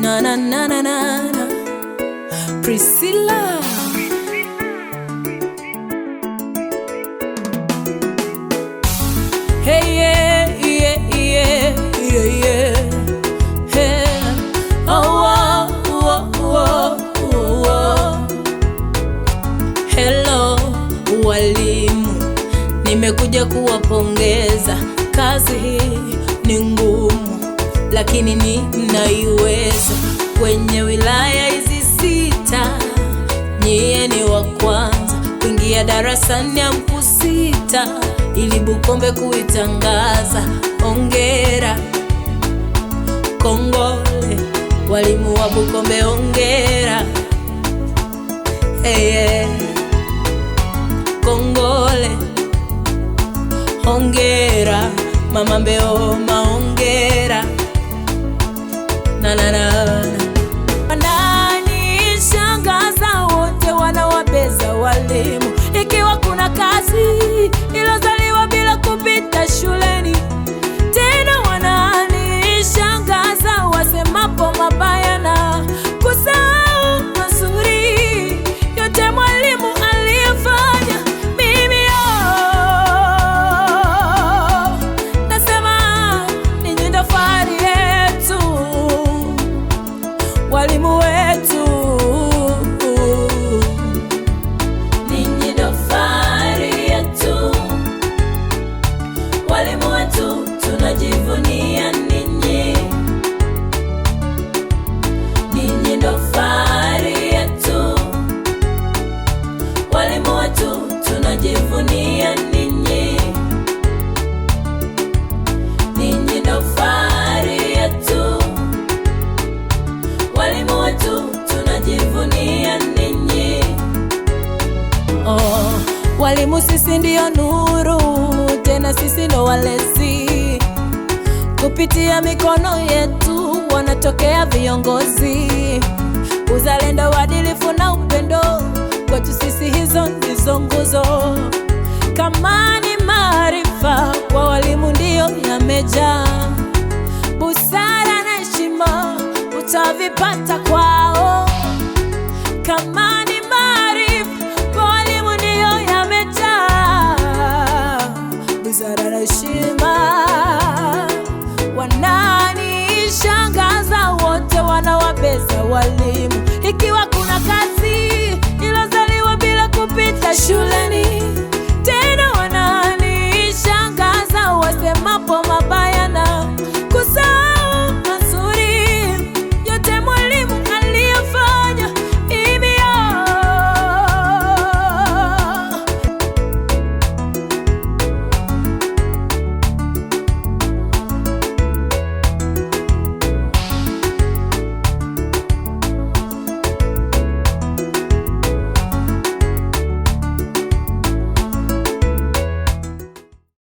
Na na na na na na. Priscilla. Hey yeah yeah yeah yeah yeah. Hey. Oh oh oh oh oh. Hello walimu, nimekuja kuwapongeza. Kazi hii ni ngumu, lakini ninaiweza. Kwenye wilaya hizi 6, nyie ni wa kwanza kuingia darasani hamkusita, ili Bukombe kuitangaza. Ongera, kongole walimu wa Bukombe, ongera. Hey, yeah. Kongole, ongera mama Mbeo, maongera. Na na na. Wananishangaza wote wanawabeza walimu, ikiwa kuna kazi ilozaliwa bila kupita shuleni. Tena wananishangaza wasemapo mabaya na kusahau mazuri yote mwalimu aliyofanya. Mimi nasema ninyi ndo fahari yetu, walimu wetu. Ninyi ndo fahari yetu, walimu wetu, tunajivunia ninyi. Ninyi ndo fahari yetu, walimu wetu, tunajivunia ninyi. Ninyi ndo fahari yetu, walimu wetu, tunajivunia ninyi. Oh, walimu sisi ndio nuru, tena sisi ndo walezi. Kupitia mikono yetu wanatokea viongozi. Uzalendo, uadilifu na upendo, kwetu sisi hizo ndizo nguzo. Kama ni maarifa, kwa walimu ndio yamejaa. Busara na heshima utavipata kwao. Kama ni maarifa, kwa walimu ndio yamejaa. Busara na heshima. Wananishangaza wote wanawabeza walimu, ikiwa kuna kazi ilozaliwa bila kupita shuleni.